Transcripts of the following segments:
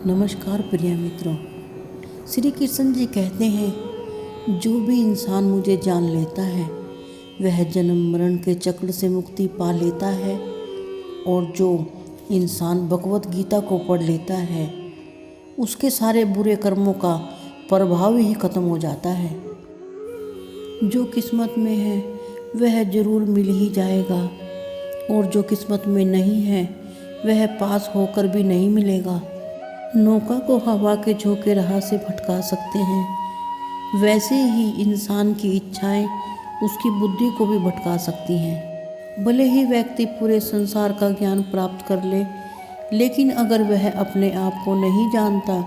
नमस्कार प्रिय मित्रों। श्री कृष्ण जी कहते हैं, जो भी इंसान मुझे जान लेता है वह जन्म मरण के चक्र से मुक्ति पा लेता है, और जो इंसान भगवत गीता को पढ़ लेता है उसके सारे बुरे कर्मों का प्रभाव ही खत्म हो जाता है। जो किस्मत में है वह जरूर मिल ही जाएगा, और जो किस्मत में नहीं है वह पास होकर भी नहीं मिलेगा। नौका को हवा के झोंके राह से भटका सकते हैं, वैसे ही इंसान की इच्छाएं उसकी बुद्धि को भी भटका सकती हैं। भले ही व्यक्ति पूरे संसार का ज्ञान प्राप्त कर ले, लेकिन अगर वह अपने आप को नहीं जानता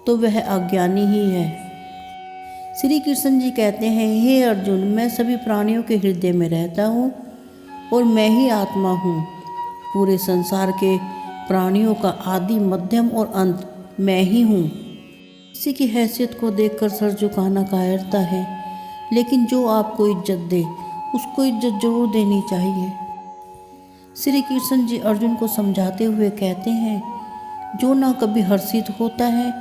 तो वह अज्ञानी ही है। श्री कृष्ण जी कहते हैं, हे अर्जुन, मैं सभी प्राणियों के हृदय में रहता हूँ और मैं ही आत्मा हूँ। पूरे संसार के प्राणियों का आदि, मध्यम और अंत मैं ही हूँ। किसी की हैसियत को देखकर सर झुकाना कायरता है, लेकिन जो आपको इज्जत दे उसको इज्जत जरूर देनी चाहिए। श्री कृष्ण जी अर्जुन को समझाते हुए कहते हैं, जो ना कभी हर्षित होता है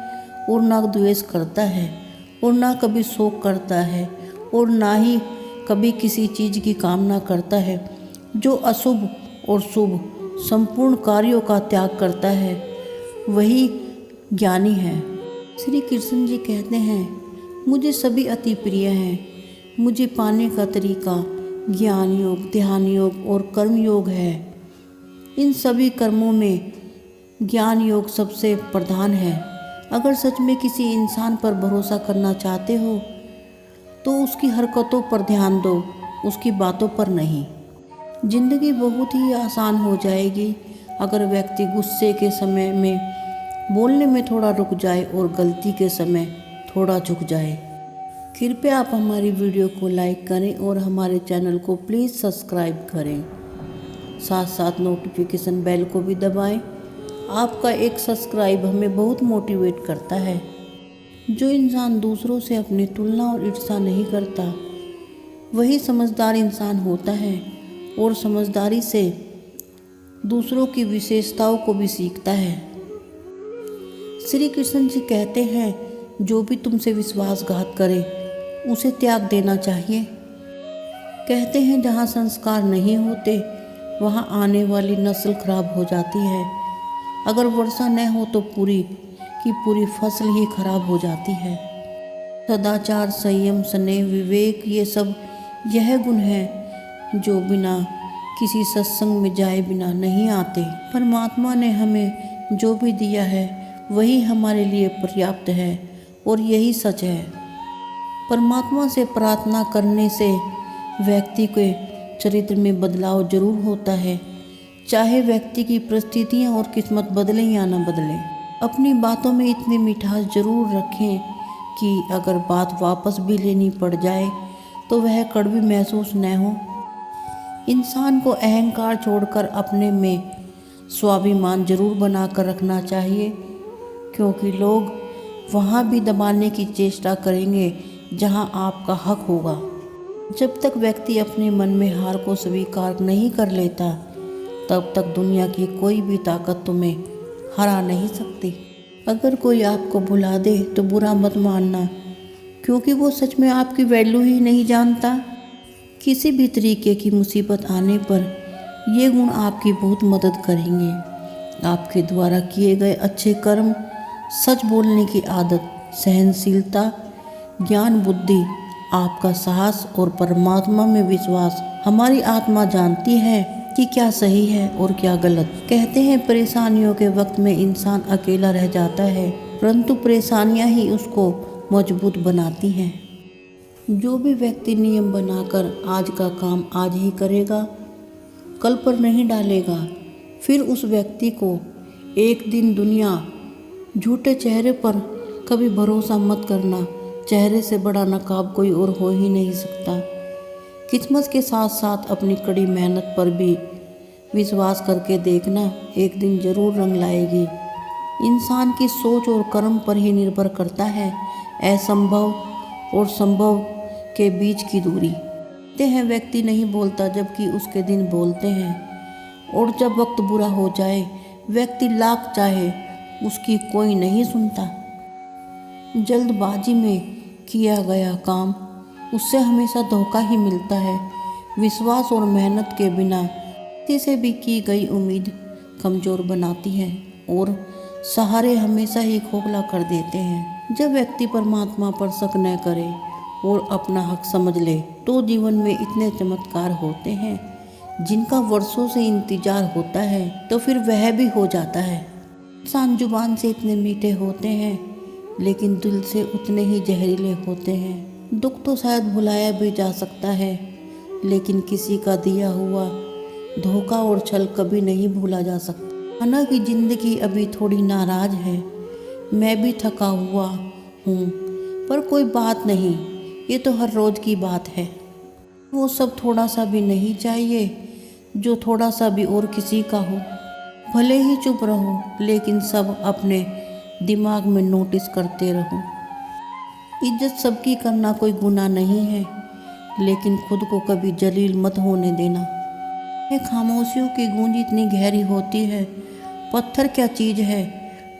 और ना द्वेष करता है और ना कभी शोक करता है और ना ही कभी किसी चीज़ की कामना करता है, जो अशुभ और शुभ संपूर्ण कार्यों का त्याग करता है, वही ज्ञानी है। श्री कृष्ण जी कहते हैं, मुझे सभी अति प्रिय हैं। मुझे पाने का तरीका ज्ञान योग, ध्यान योग और कर्म योग है। इन सभी कर्मों में ज्ञान योग सबसे प्रधान है। अगर सच में किसी इंसान पर भरोसा करना चाहते हो तो उसकी हरकतों पर ध्यान दो, उसकी बातों पर नहीं। जिंदगी बहुत ही आसान हो जाएगी अगर व्यक्ति गुस्से के समय में बोलने में थोड़ा रुक जाए और गलती के समय थोड़ा झुक जाए। कृपया आप हमारी वीडियो को लाइक करें और हमारे चैनल को प्लीज़ सब्सक्राइब करें। साथ साथ नोटिफिकेशन बेल को भी दबाएं। आपका एक सब्सक्राइब हमें बहुत मोटिवेट करता है। जो इंसान दूसरों से अपनी तुलना और ईर्ष्या नहीं करता वही समझदार इंसान होता है, और समझदारी से दूसरों की विशेषताओं को भी सीखता है। श्री कृष्ण जी कहते हैं, जो भी तुमसे विश्वासघात करे उसे त्याग देना चाहिए। कहते हैं, जहाँ संस्कार नहीं होते वहाँ आने वाली नस्ल खराब हो जाती है। अगर वर्षा न हो तो पूरी की पूरी फसल ही खराब हो जाती है। सदाचार, संयम, स्नेह, विवेक, ये सब यह गुण है जो बिना किसी सत्संग में जाए बिना नहीं आते। परमात्मा ने हमें जो भी दिया है वही हमारे लिए पर्याप्त है, और यही सच है। परमात्मा से प्रार्थना करने से व्यक्ति के चरित्र में बदलाव जरूर होता है, चाहे व्यक्ति की परिस्थितियाँ और किस्मत बदलें या न बदलें। अपनी बातों में इतनी मिठास जरूर रखें कि अगर बात वापस भी लेनी पड़ जाए तो वह कड़वी महसूस न हो। इंसान को अहंकार छोड़कर अपने में स्वाभिमान जरूर बनाकर रखना चाहिए, क्योंकि लोग वहाँ भी दबाने की चेष्टा करेंगे जहाँ आपका हक होगा। जब तक व्यक्ति अपने मन में हार को स्वीकार नहीं कर लेता तब तक दुनिया की कोई भी ताकत तुम्हें हरा नहीं सकती। अगर कोई आपको भुला दे तो बुरा मत मानना, क्योंकि वो सच में आपकी वैल्यू ही नहीं जानता। किसी भी तरीके की मुसीबत आने पर ये गुण आपकी बहुत मदद करेंगे। आपके द्वारा किए गए अच्छे कर्म, सच बोलने की आदत, सहनशीलता, ज्ञान, बुद्धि, आपका साहस और परमात्मा में विश्वास, हमारी आत्मा जानती है कि क्या सही है और क्या गलत। कहते हैं, परेशानियों के वक्त में इंसान अकेला रह जाता है, परंतु परेशानियां ही उसको मजबूत बनाती हैं। जो भी व्यक्ति नियम बनाकर आज का काम आज ही करेगा, कल पर नहीं डालेगा, फिर उस व्यक्ति को एक दिन दुनिया झूठे चेहरे पर कभी भरोसा मत करना। चेहरे से बड़ा नकाब कोई और हो ही नहीं सकता। किस्मत के साथ साथ अपनी कड़ी मेहनत पर भी विश्वास करके देखना, एक दिन जरूर रंग लाएगी। इंसान की सोच और कर्म पर ही निर्भर करता है असंभव और संभव के बीच की दूरी। कहते हैं, व्यक्ति नहीं बोलता जबकि उसके दिन बोलते हैं, और जब वक्त बुरा हो जाए व्यक्ति लाख चाहे उसकी कोई नहीं सुनता। जल्दबाजी में किया गया काम उससे हमेशा धोखा ही मिलता है। विश्वास और मेहनत के बिना किसी से भी की गई उम्मीद कमज़ोर बनाती है और सहारे हमेशा ही खोखला कर देते हैं। जब व्यक्ति परमात्मा पर शक न करे और अपना हक समझ ले तो जीवन में इतने चमत्कार होते हैं जिनका वर्षों से इंतजार होता है तो फिर वह भी हो जाता है। इंसान जुबान से इतने मीठे होते हैं लेकिन दिल से उतने ही जहरीले होते हैं। दुख तो शायद भुलाया भी जा सकता है लेकिन किसी का दिया हुआ धोखा और छल कभी नहीं भूला जा सकता। माना कि ज़िंदगी अभी थोड़ी नाराज़ है, मैं भी थका हुआ हूँ, पर कोई बात नहीं, ये तो हर रोज़ की बात है। वो सब थोड़ा सा भी नहीं चाहिए जो थोड़ा सा भी और किसी का हो। भले ही चुप रहो लेकिन सब अपने दिमाग में नोटिस करते रहो। इज्जत सबकी करना कोई गुनाह नहीं है लेकिन खुद को कभी जलील मत होने देना। ये खामोशियों की गूंज इतनी गहरी होती है, पत्थर क्या चीज़ है,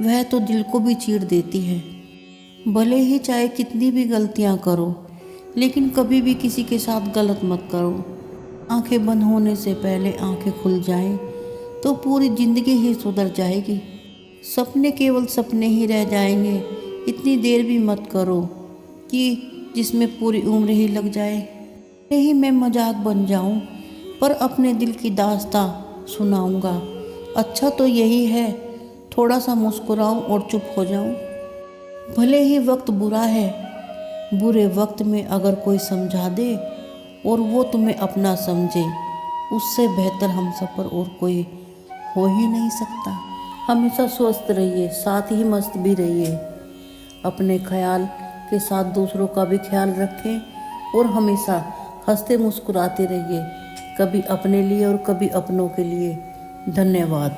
वह तो दिल को भी चीर देती है। भले ही चाहे कितनी भी गलतियां करो लेकिन कभी भी किसी के साथ गलत मत करो। आंखें बंद होने से पहले आंखें खुल जाएं तो पूरी ज़िंदगी ही सुधर जाएगी। सपने केवल सपने ही रह जाएंगे। इतनी देर भी मत करो कि जिसमें पूरी उम्र ही लग जाए। ही मैं मजाक बन जाऊं पर अपने दिल की दास्तां सुनाऊंगा। अच्छा तो यही है थोड़ा सा मुस्कुराऊं और चुप हो जाऊं। भले ही वक्त बुरा है, बुरे वक्त में अगर कोई समझा दे और वो तुम्हें अपना समझे, उससे बेहतर हम सफ़र और कोई हो ही नहीं सकता। हमेशा स्वस्थ रहिए, साथ ही मस्त भी रहिए। अपने ख्याल के साथ दूसरों का भी ख्याल रखें और हमेशा हंसते मुस्कुराते रहिए, कभी अपने लिए और कभी अपनों के लिए। धन्यवाद।